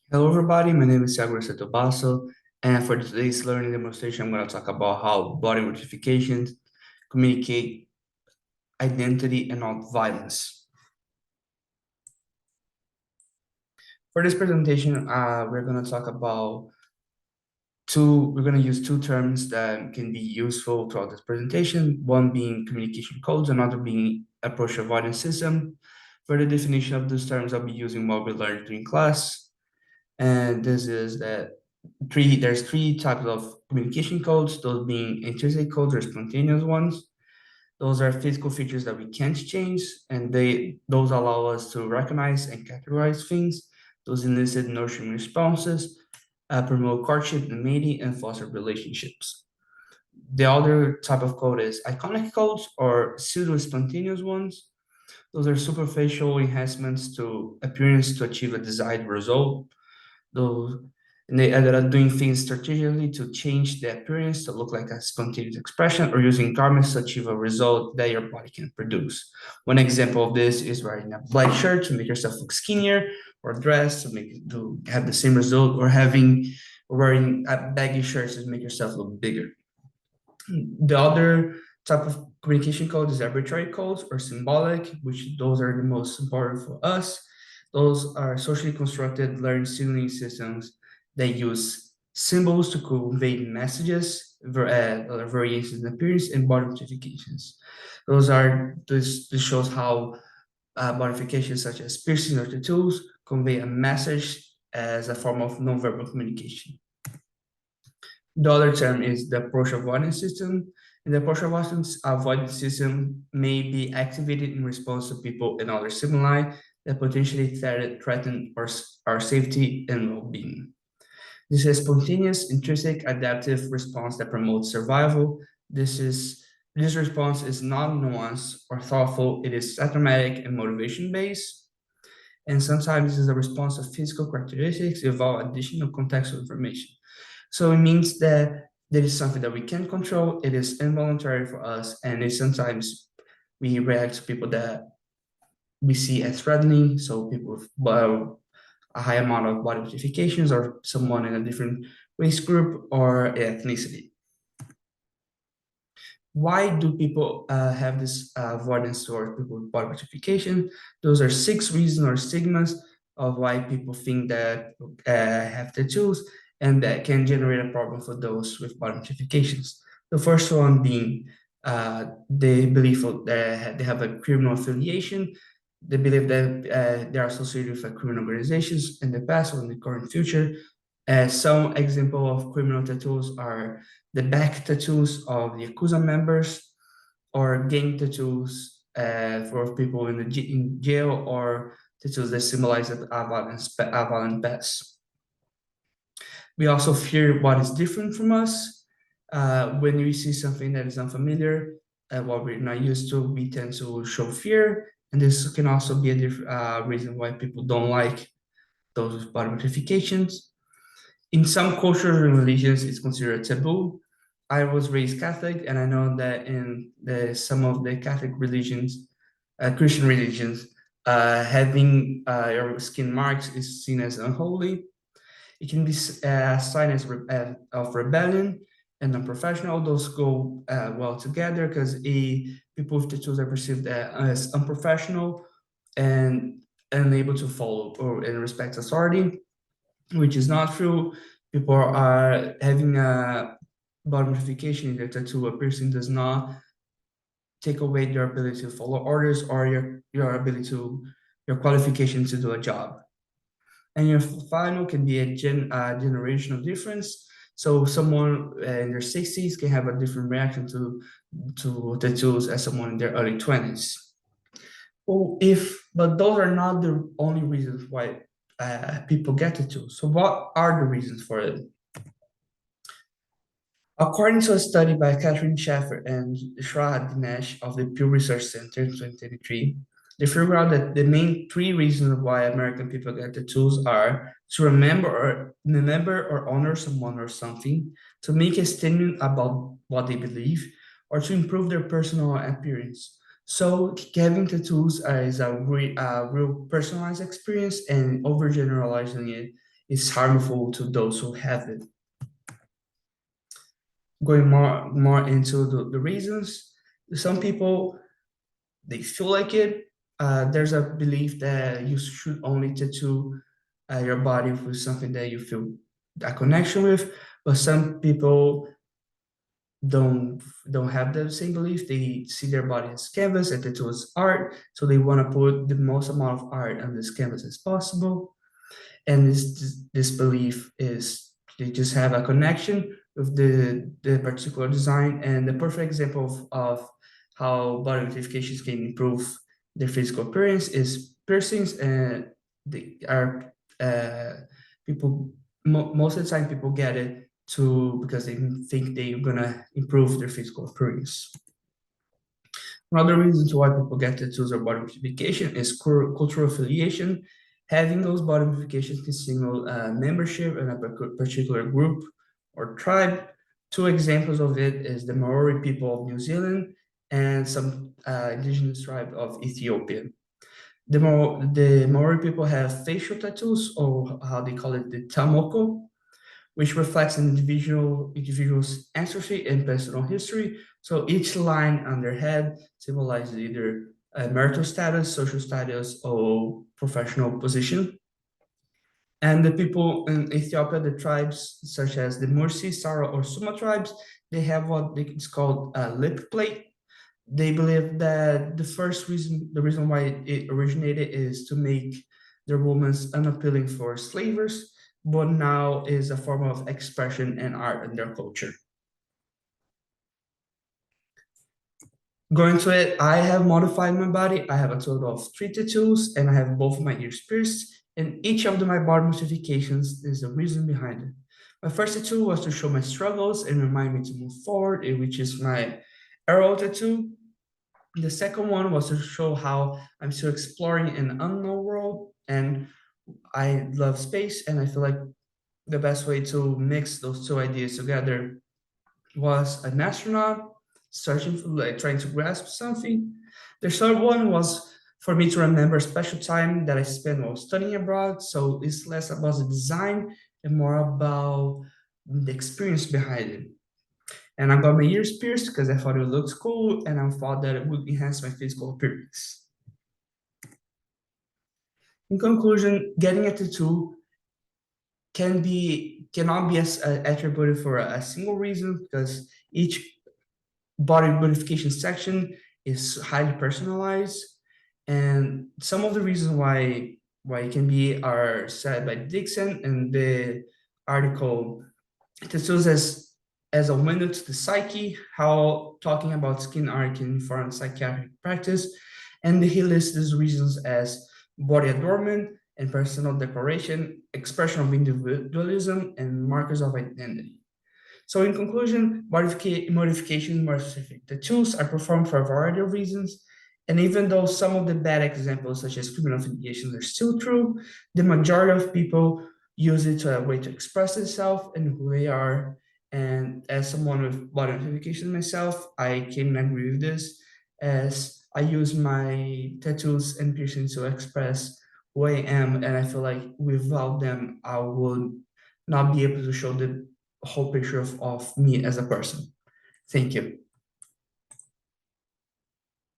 Hello, everybody. My name is Thiago Basso, and for today's learning demonstration, I'm going to talk about how body modifications communicate identity and not violence. For this presentation, we're going to talk about we're going to use two terms that can be useful throughout this presentation, one being communication codes, another being approach avoidance system. For the definition of these terms, I'll be using what we learned during class, and this is that there's three types of communication codes, those being intrinsic codes or spontaneous ones. Those are physical features that we can't change, and those allow us to recognize and categorize things. Those elicit nurturing responses, promote courtship and mating, and foster relationships. The other type of code is iconic codes or pseudo-spontaneous ones. Those are superficial enhancements to appearance to achieve a desired result. Those and they ended up doing things strategically to change the appearance to look like a spontaneous expression or using garments to achieve a result that your body can produce. One example of this is wearing a black shirt to make yourself look skinnier, or dress to have the same result, or wearing a baggy shirt to make yourself look bigger. The other type of communication code is arbitrary codes or symbolic, which those are the most important for us. Those are socially constructed learned signaling systems that use symbols to convey messages, variations in appearance, and body modifications. This shows how modifications such as piercing or tattoos convey a message as a form of nonverbal communication. The other term is the approach avoidance system. And the approach avoidance system may be activated in response to people and other stimuli that potentially threaten our safety and well-being. This is a spontaneous, intrinsic, adaptive response that promotes survival. This response is not nuanced or thoughtful. It is automatic and motivation-based. And sometimes this is a response to physical characteristics involve additional contextual information. So it means that there is something that we can control. It is involuntary for us, and it sometimes we react to people that we see as threatening. So people with a high amount of body modifications, or someone in a different race group or ethnicity. Why do people have this avoidance toward people with body modification? Those are 6 reasons or stigmas of why people think that have tattoos, and that can generate a problem for those with body modifications. The first one being the belief that they have a criminal affiliation. They believe that they are associated with criminal organizations in the past or in the current future. Some example of criminal tattoos are the back tattoos of the Yakuza members, or gang tattoos for people in jail, or tattoos that symbolize a violent past. We also fear what is different from us. When we see something that is unfamiliar, what we're not used to, we tend to show fear. And this can also be a reason why people don't like those with body modifications. In some cultures and religions, it's considered taboo. I was raised Catholic, and I know that in some of the Catholic religions, Christian religions, having your skin marks is seen as unholy. It can be a sign of rebellion and unprofessional. Those go well together because people with tattoos are perceived as unprofessional and unable to follow or and respect authority, which is not true. People are having a body modification in their tattoo. A piercing does not take away your ability to follow orders or your ability to your qualification to do a job. And your final can be a generational difference. So someone in their 60s can have a different reaction to tattoos as someone in their early 20s. But those are not the only reasons why people get tattoos. So what are the reasons for it? According to a study by Catherine Schaffer and Shraddha Dinesh of the Pew Research Center in 2023, they figured out that the main 3 reasons why American people get tattoos are to remember or honor someone or something, to make a statement about what they believe, or to improve their personal appearance. So having tattoos is a real personalized experience, and overgeneralizing it is harmful to those who have it. Going more into the reasons, some people they feel like it. There's a belief that you should only tattoo your body with something that you feel a connection with, but some people don't don't have the same belief. They see their body as canvas and tattoo as art, so they want to put the most amount of art on this canvas as possible. And this belief is they just have a connection with the particular design. And the perfect example of how body modifications can improve their physical appearance is piercings. And they are people most of the time people get it to because they think they're gonna improve their physical appearance. Another reason to why people get tattoos or body modification is cultural affiliation. Having those body modifications can signal membership in a particular group or tribe. Two examples of it is the Maori people of New Zealand and some indigenous tribe of Ethiopia. The Maori people have facial tattoos, or how they call it, the tamoko, which reflects an individual's ancestry and personal history. So each line on their head symbolizes either a marital status, social status, or professional position. And the people in Ethiopia, the tribes such as the Mursi, Sara, or Suma tribes, they have what it's called a lip plate. They believe that the reason why it originated is to make their women unappealing for slavers, but now is a form of expression and art in their culture. Going to it, I have modified my body. I have a total of 3 tattoos, and I have both of my ears pierced. And each of my body modifications is a reason behind it. My first tattoo was to show my struggles and remind me to move forward, which is my arrow tattoo. The second one was to show how I'm still exploring an unknown world, and I love space, and I feel like the best way to mix those two ideas together was an astronaut searching for, like, trying to grasp something. The third one was for me to remember a special time that I spent while studying abroad. So it's less about the design and more about the experience behind it. And I got my ears pierced because I thought it looked cool and I thought that it would enhance my physical appearance. In conclusion, getting a tattoo cannot be attributed for a single reason because each body modification section is highly personalized, and some of the reasons why it can be are said by Dixon in the article. It serves as a window to the psyche, how talking about skin art can inform psychiatric practice, and he lists these reasons as body adornment and personal decoration, expression of individualism, and markers of identity. So in conclusion, modification is more specific. The tools are performed for a variety of reasons, and even though some of the bad examples, such as criminal affiliations, are still true, the majority of people use it to a way to express themselves and who they are. And as someone with body identification myself, I can agree with this, as I use my tattoos and piercings to express who I am, and I feel like without them, I would not be able to show the whole picture of me as a person. Thank you.